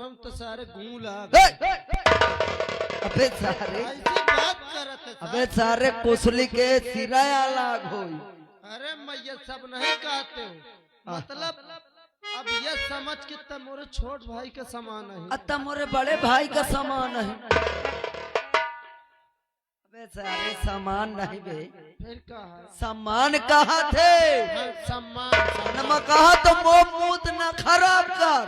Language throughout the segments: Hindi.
बोलम तो सारे गूं लाग अबे सारे ऐसी बात करत है अबे सारे कुसली के सिराया लाग होई। अरे मैं ये सब नहीं कहते हो, मतलब अब ये समझ के तमोरे छोट भाई के समान है। अत्ता मोरे बड़े भाई का सामान है। अबे सारे सामान नहीं बे, फिर कहा सामान कहा थे सम्मान नमा कहा तो मोह मूत न खराब कर।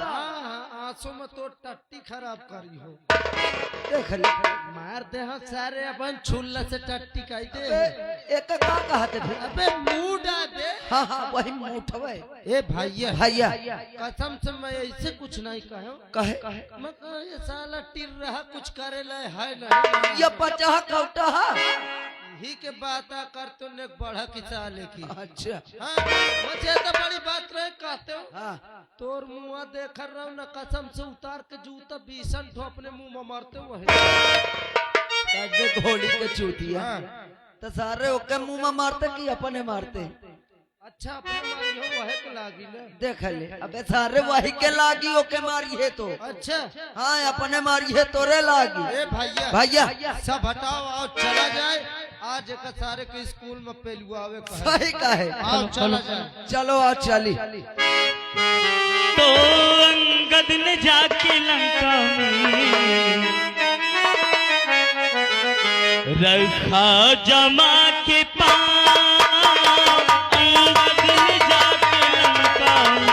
आंसू में तो टट्टी खराब करी हो। देख ले मार दे हो सारे अपन छुल्ला से टट्टी कह दे। एक का कहते फिर अबे मुंह डाल दे। हाँ हाँ वही मुठवे ए भैया भैया कसम से मैं ऐसे कुछ नहीं कहो। कहे मैं कहा ये साला टिर रहा कुछ करे ले है नहीं। ये पचाह कौटा ही के बात कर तो ने बढ़ा किसा लेकी। अच्छा हाँ मुझे तो बड़ी बात रहे कहते हो। हाँ तोर मुँह देख रहा हूँ ना, कसम से उतार के जूता बीसन ठो अपने मुंह में मारते हुए घोड़ी के चूतिया। हाँ। तो सारे ओके मुंह में मारते कि अपने मारते। अच्छा अपने मारी हो वही के लागी ना। देख ले अबे सारे वही के लागी ओके मारी है तो। अच्छा हाँ अपने मारी है तोरे लागी। ए भैया भैया सब हटाओ आओ चला जाए। आज एक सारे के स्कूल में पेलुआवे का है। सही का है। आओ चला जाए। चलो आज चली। तो अंगद ने जाके लंका में रखा जमा के पाँव। अंगद ने जाके लंका में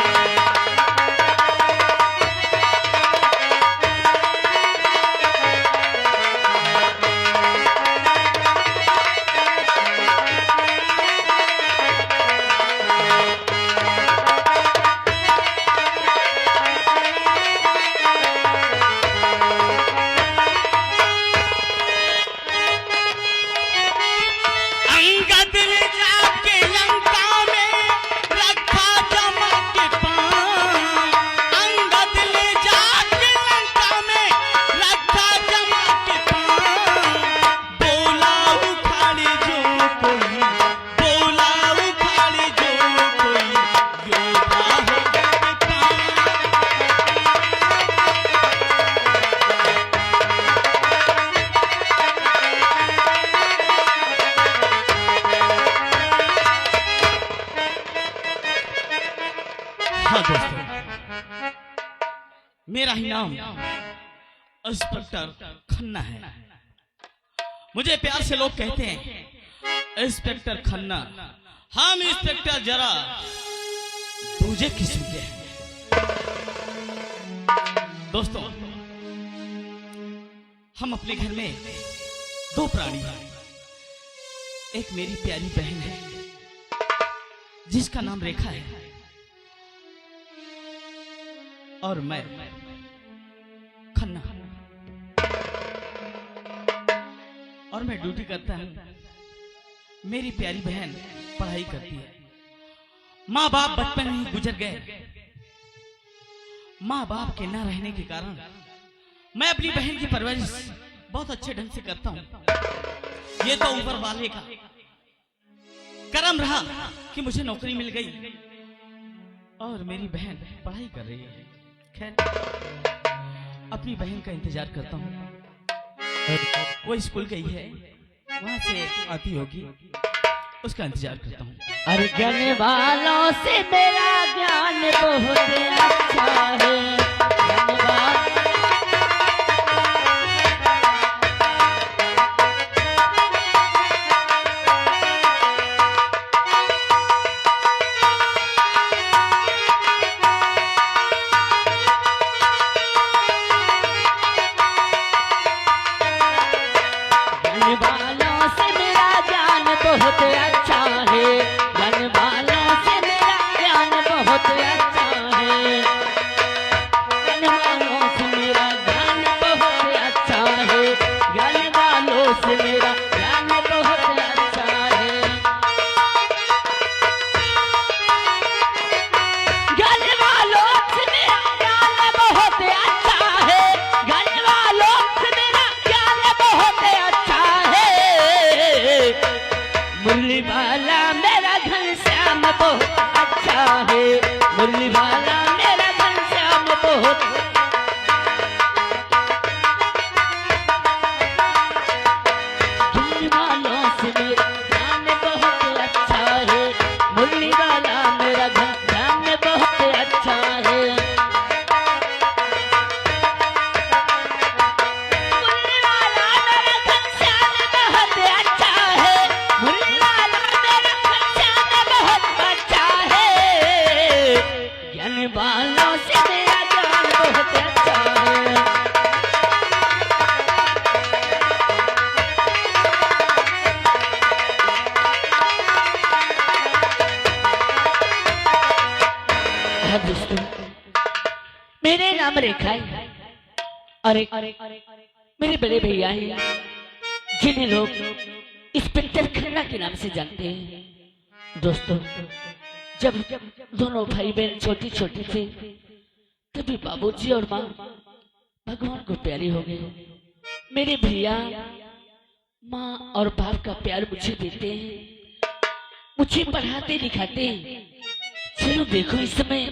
मेरा ही नाम इंस्पेक्टर खन्ना है। मुझे प्यार से लोग कहते हैं इंस्पेक्टर खन्ना। हम इंस्पेक्टर जरा दूजे किस्म के हैं। दोस्तों हम अपने घर में दो प्राणी हैं। एक मेरी प्यारी बहन है जिसका नाम रेखा है, और मैं खन्ना, और मैं ड्यूटी करता हूं। मेरी प्यारी बहन पढ़ाई करती है। माँ बाप बचपन में ही गुजर गए। माँ बाप के न रहने के कारण मैं अपनी बहन की परवरिश बहुत अच्छे ढंग से करता हूं। ये तो ऊपर वाले का करम रहा कि मुझे नौकरी मिल गई और मेरी बहन पढ़ाई कर रही है। खैर अपनी बहन का इंतजार करता हूँ। वो स्कूल गई है, वहां से आती होगी, उसका इंतजार करता हूँ। अरे ज्ञान वालों से मेरा ज्ञान बहुत अच्छा है। बहुत अच्छा है। जनवालों से मेरा ज्ञान बहुत अच्छा है। जनवालों अरे मेरे बड़े भैया हैं जिन्हें लोग इंस्पेक्टर खन्ना के नाम से जानते हैं। दोस्तों, जब दोनों भाई बहन छोटी छोटी थे तभी बाबूजी और माँ भगवान को प्यारे हो गए। मेरे भैया माँ और बाप का प्यार मुझे देते हैं, मुझे पढ़ाते लिखाते हैं। चलो देखो, इस समय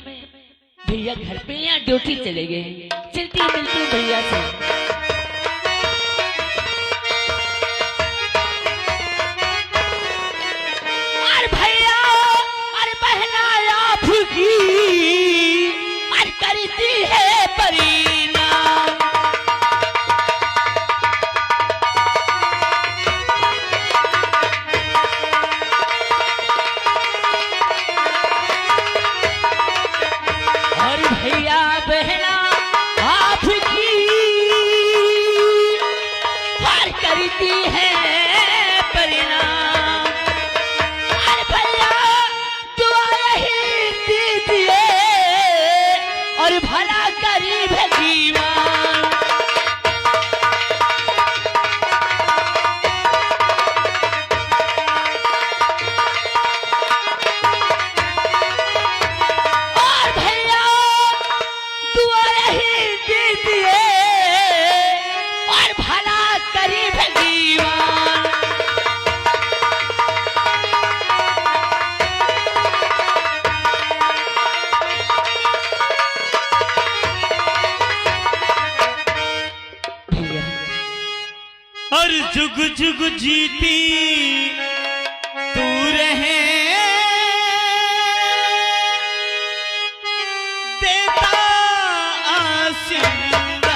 भैया घर पे या ड्यूटी चले गए। चलती मिलती हूँ भैया से। अरे भैया, अरे बहना आपकी अरे करती है परीना। अरे भैया बहना आपकी हर करती है परिणाम। अरे भैया दुआ यही दीजिए और भला करी भगवान। और भैया दुआ यही दीजिए और भला करी भगवान। भैया और जुग जुग जीती तू रहे, देता आशीर्वाद।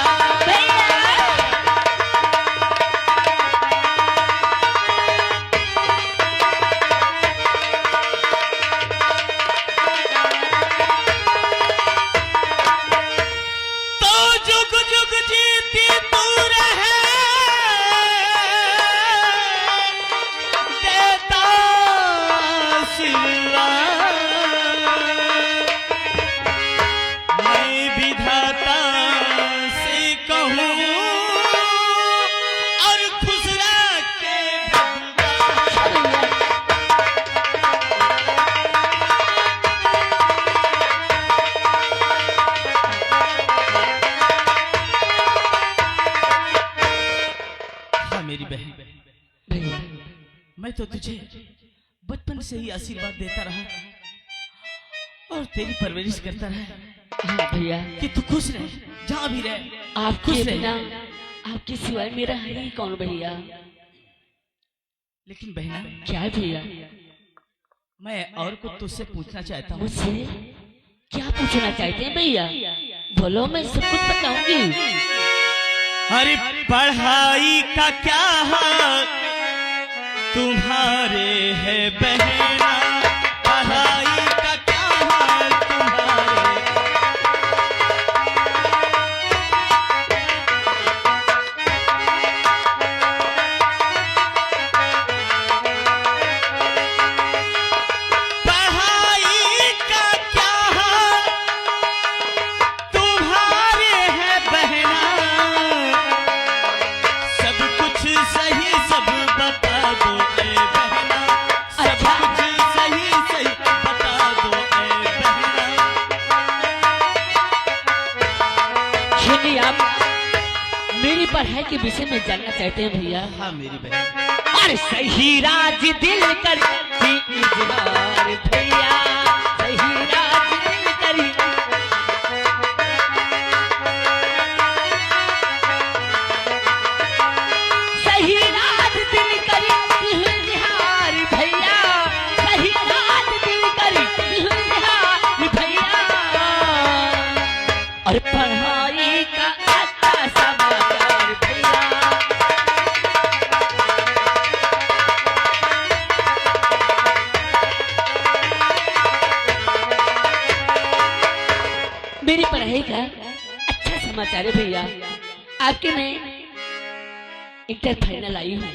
तो जुग जुग जीती तू रहे, देता आशीर्वाद। मैं विधाता से कहूँ और खुश रखे भगवान। हाँ मेरी बहन, भैया मैं तो तुझे बचपन से ही आशीर्वाद देता रहा और तेरी परवरिश करता रहा हाँ भैया, कि तू खुश रहे, जहाँ भी रहे। आपके खुश रहे। बिना आपके सिवाय मेरा है ही कौन भैया। लेकिन बहना, क्या है भैया? मैं और कुछ तुझसे पूछना चाहता हूँ। मुझसे क्या पूछना चाहते हैं भैया? बोलो, मैं सब कुछ बताऊंगी। अरे पढ़ाई का क्या हाल तुम्हारे है बहना, पढ़ाई का क्या हाल तुम्हारे। पढ़ाई का क्या हाल तुम्हारे है बहना, सब कुछ सही सब बता दो ए बहना, सब कुछ सही सही बता दो ए बहना। यदि आप मेरी पढ़ाई के विषय में जानना चाहते हैं भैया, हाँ मेरी बहन, और सही राज दिल कर इजहार भैया, सही राज दिल करी। सही राज दिल करी इजहार भैया, सही राज दिल करी इजहार भैया। और पढ़ाई का अच्छा समाचार भैया। मेरी पढ़ाई का अच्छा समाचार है भैया, आपके मैं इंटर फाइनल आई हूँ।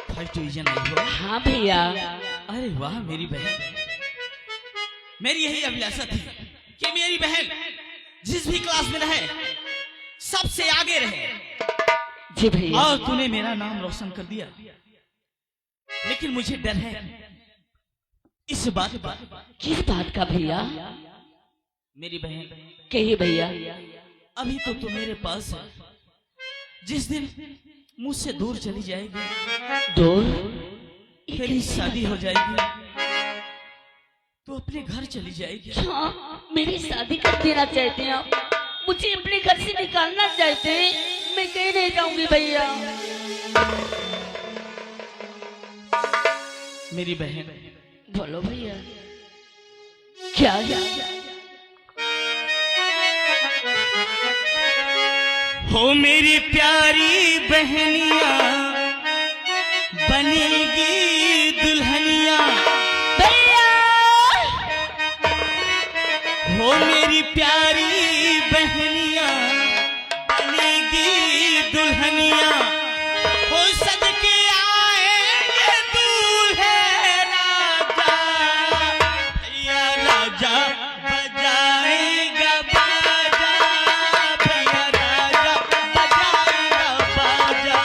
फर्स्ट डिवीजन आई हो। हाँ भैया, अरे वाह मेरी बहन, मेरी यही अभिलाषा थी कि मेरी बहन जिस भी क्लास में रहे सबसे आगे रहे। जी भैया। और तूने मेरा नाम रोशन कर दिया, लेकिन मुझे डर है इस बात का। किस बात का भैया? मेरी बहन, कहिए भैया। अभी तो तू मेरे पास है, जिस दिन मुझसे दूर चली जाएगी, दूर? तेरी शादी हो जाएगी, तो अपने घर चली जाएगी। हाँ, मेरी शादी कर देना चाहते हैं आप? मुझे अपने घर से निकालना चाहते हैं? मैं कहीं नहीं जाऊंगी भैया। मेरी बहन, बोलो भैया, क्या है? हो मेरी प्यारी बहनिया, बनेगी दुल्हनिया। भैया! हो मेरी प्यारी बहनिया, बनेगी दुल्हनिया। हो सज के आएंगे दूल्हे राजा, भैया राजा बजाएगा बाजा, भैया राजा बजाएगा बाजा।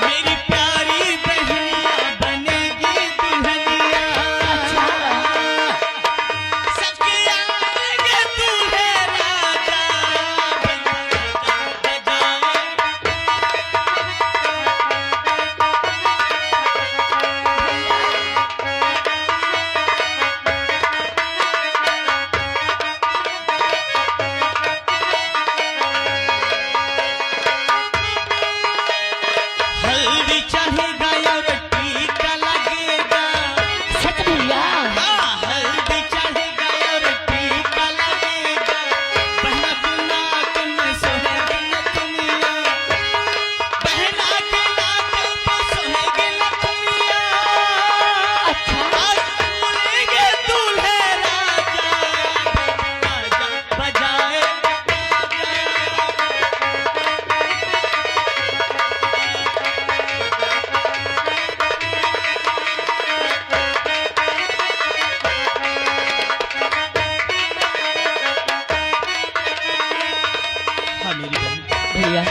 मेरी प्यारी बहनिया बनेगी दुल्हनिया, सज के आएंगे दूल्हे राजा, भैया राजा बजाएगा। हल्दी चढ़ेगा और टीका लगेगा। सच भैया? हाँ, हल्दी चढ़ेगा और टीका लगेगा। बहना के नाक में सोहेगी नथुनिया, बहना के नाक में सोहेगी नथुनिया। अच्छा। आज बोलेंगे दूल्हे राजा, राजा बजाए हाँ मेरी बहन, भैया,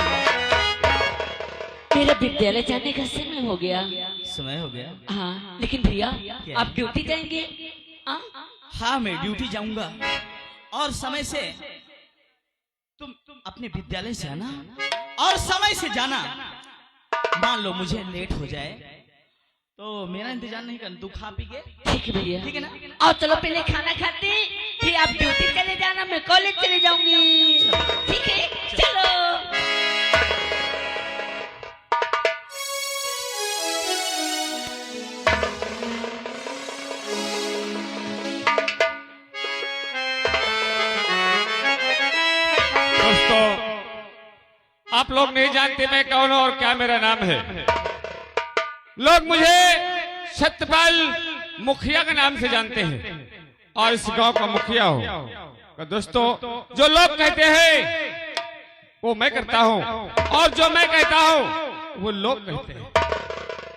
मेरा विद्यालय जाने का समय हो गया। समय हो गया। हाँ, लेकिन भैया क्या? आप ड्यूटी जाएंगे? हाँ? हाँ मैं ड्यूटी जाऊंगा, और समय से तुम अपने विद्यालय से आना, और समय से जाना। मान लो मुझे लेट हो जाए तो मेरा इंतजार नहीं करना, तू खा पी के। ठीक है भैया। ठीक है ना? और चलो पहले खाना खाते, फिर आप ड्यूटी चले जाना, मैं कॉलेज चले जाऊंगी। ठीक है, चलो। दोस्तों, आप लोग नहीं जानते मैं कौन हूं और क्या मेरा नाम है। लोग मुझे सत्यपाल मुखिया के नाम से जानते हैं और इस गांव का मुखिया हूं। तो दोस्तों, जो लोग कहते हैं वो मैं करता हूं, और जो मैं कहता हूं वो लोग कहते हैं।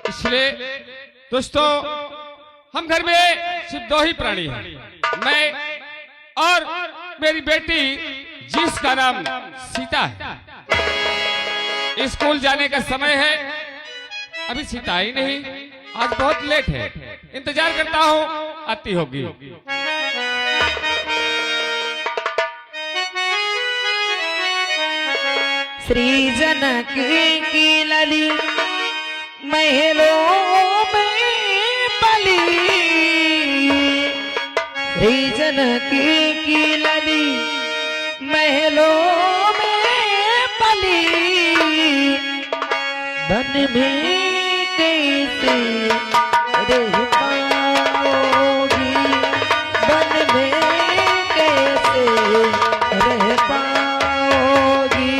इसलिए दोस्तों, हम घर में सिर्फ दो ही प्राणी हैं, मैं और मेरी बेटी, जिसका नाम सीता है। स्कूल जाने का समय है, अभी सीता ही नहीं, आज बहुत लेट है। इंतजार करता हूँ, आती होगी। श्री जनकी की लली महलों में पली, श्री जनकी की लली महलों में पली, बन में कैसे रह पाओगी, बन में कैसे रह पाओगी।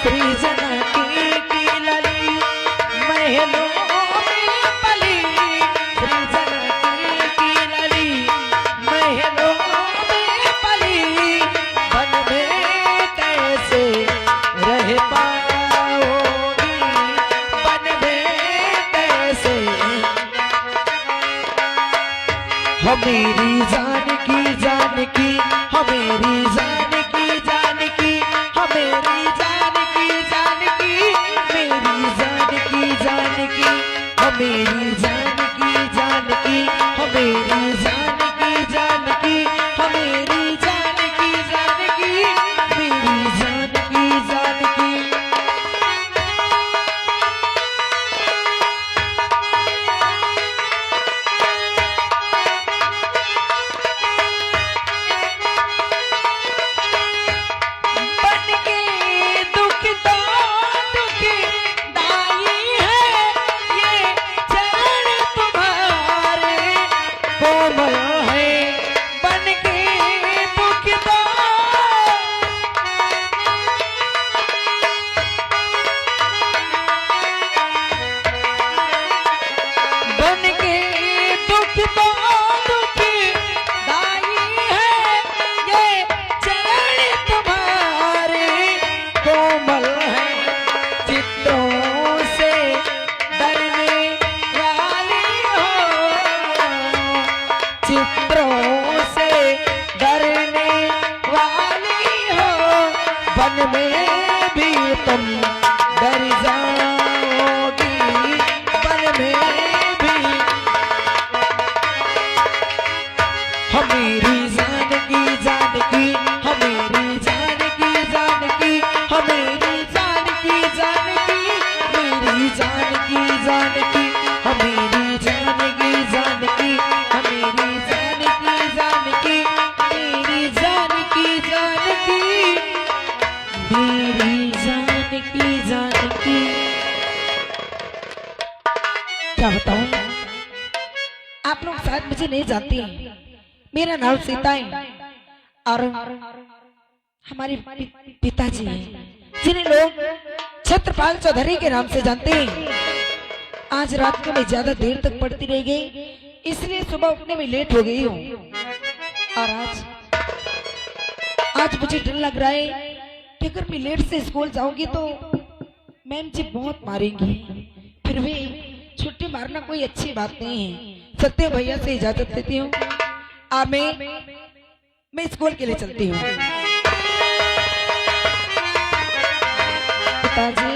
श्री जनकी की लली महलों में पली, श्री जनकी की लली महलों में पली, बन में कैसे मेरी जान की जानकी, हो मेरी जान की जानकी, हो मेरी जान की जानकी, मेरी जान की जानकी, हो मेरी जान की जानकी, हो मेरी जान की जानकी, हो मेरी जान की जानकी, मेरी जान की जानकी। बनके दुख तो दुख दाई है, ये चरण तुम्हारे कोमल है। बनके दुख तो बनके दुख तो दुख दाई है, ये चरण तुम्हारे कोमल है। चित्रों से डरने वाली हो, चित्रों से डरने वाली हो, वन में भी तुम डर जाओगी, वन में भी। हो मेरी जान की जानकी, हो मेरी जान की जानकी, हो मेरी जान की जानकी, मेरी जान की जानकी, हो मेरी जान की जानकी, हो मेरी जान की जानकी, मेरी जान की जानकी, मेरी जान की जानकी। क्या बताऊं, आप लोग शायद मुझे नहीं जानते हैं। मेरा नाम सीता है और हमारे पिताजी हैं, जिन्हें लोग छत्रपाल चौधरी के नाम से जानते हैं। आज रात को मैं ज्यादा देर तक पढ़ती रह गई, इसलिए सुबह उठने में लेट हो गई हूँ। और आज मुझे डर लग रहा है कि अगर मैं लेट से स्कूल जाऊंगी तो मैम जी बहुत मारेंगी। फिर भी छुट्टी मारना कोई अच्छी बात नहीं है। सत्य भैया से इजाजत लेती हूँ। मैं स्कूल के लिए चलती हूँ। पिताजी,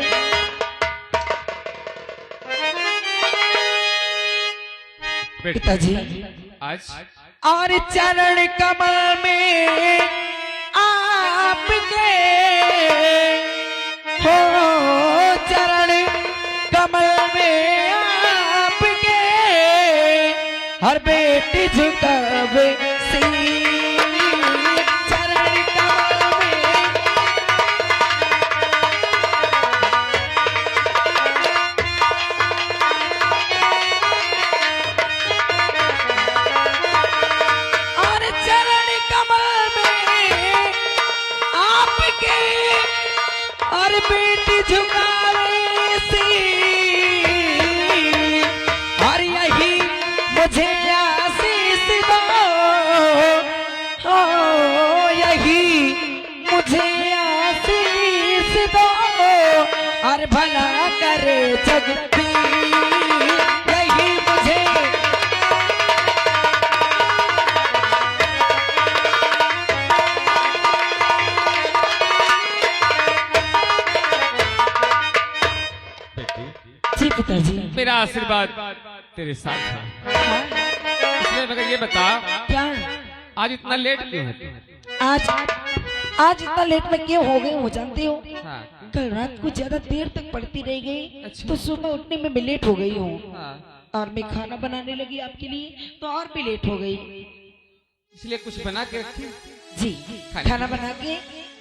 पिताजी आज और चरण कमल में आपके हो, चरण कमल में आपके हर बेटी झुकावे चरण कमल में। और चरण कमल में आपके और बेटी झुकावे सी, और यही मुझे आशीष दो, हो यही मुझे आशीष दो, और भला करे जगती यही मुझे। जी पिताजी, मेरा आशीर्वाद तेरे साथ है। इसलिए मगर ये बता, क्या आज इतना लेट क्यों है तू? आज इतना लेट में क्यों हो गई हो जानते हो? हाँ, कल रात को ज्यादा देर तक पढ़ती रह गई, अच्छा। तो सुबह उठने में मैं लेट हो गई हूँ। हाँ, और मैं खाना बनाने लगी आपके लिए तो और भी लेट हो गई। इसलिए कुछ बना के रखी। जी, खाने खाना बना के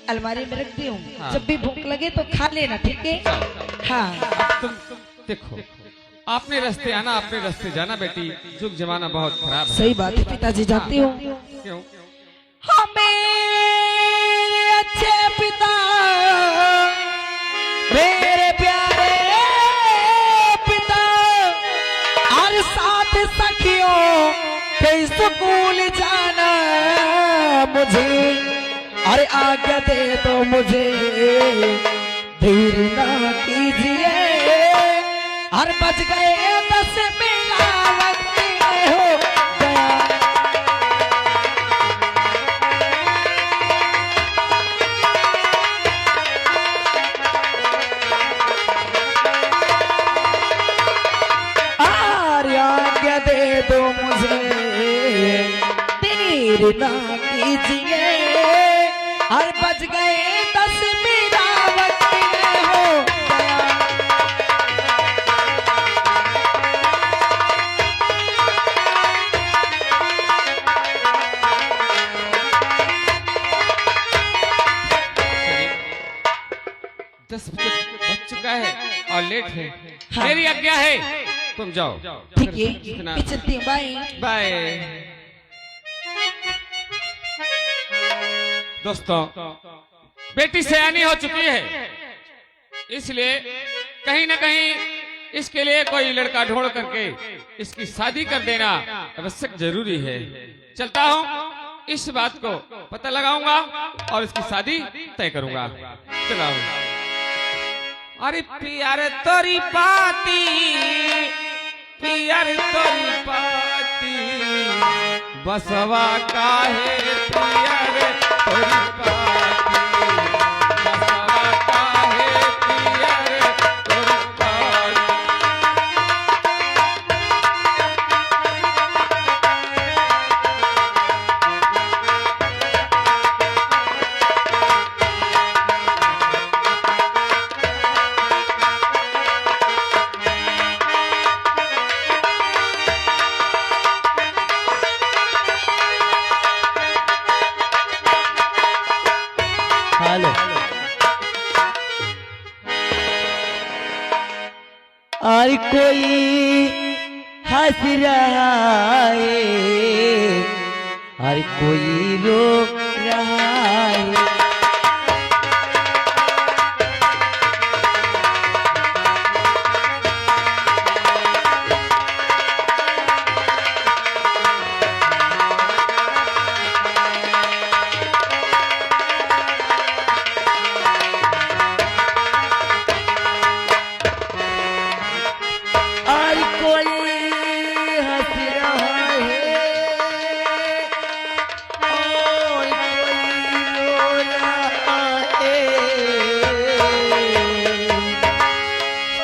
अलमारी में रख दी हूँ। हाँ। जब भी भूख लगे तो खा लेना, ठीक है? हाँ। तुम देखो, अपने रास्ते आना, अपने रास्ते जाना बेटी। युग जमाना बहुत खराब है। सही बात है पिताजी, जानती हूँ। क्यों? मेरे अच्छे पिता, मेरे प्यारे पिता, और साथ सखियों के स्कूल जाना मुझे, अरे आज्ञा दे तो मुझे, देर ना कीजिए, और बच गए 10 मेरा वक्त हो गया। देर ना कीजिए, और बज गए 10 मेरा वक्त हो गया। दस बज चुका है और लेट है। मेरी आज्ञा है, तुम जाओ। ठीक है, मैं चलती हूँ, बाय बाय। दोस्तों, बेटी सयानी हो चुकी है, इसलिए कहीं ना कहीं इसके लिए कोई लड़का ढूंढ करके इसकी शादी कर देना आवश्यक जरूरी है। चलता हूँ, इस बात को पता लगाऊंगा और इसकी शादी तय करूंगा। चला हूँ। अरे प्यार तोरी पाती, प्यार तोरी पाती, बसवा काहे प्यार तोरी पाती, बसवा काहे प्यार तोरी पाती। हेलो। और कोई हंस रहा है, और कोई रो रहा है। और कोई हंस रहा है, और कोई रो रहा है।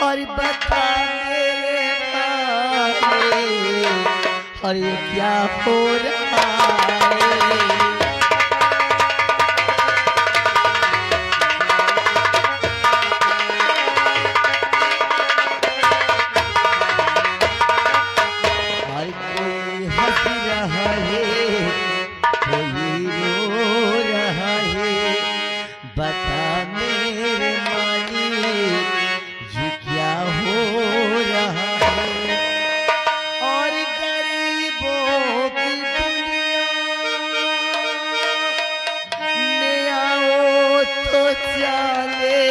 और बता मेरे मारे, और ये क्या हो रहा है। और कोई हंस रहा है, कोई रो रहा है। बता मेरे मालिक, ये क्या हो रहा है। और गरीबों की दुनिया में आओ तो चले,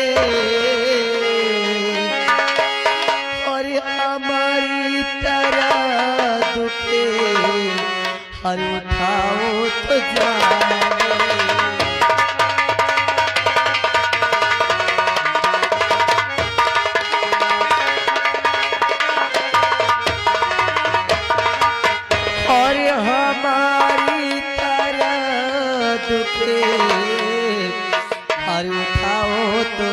और हमारी तरह दुखे, और उठाओ तो जाने। और हमारी तरह दुखे, और उठाओ तो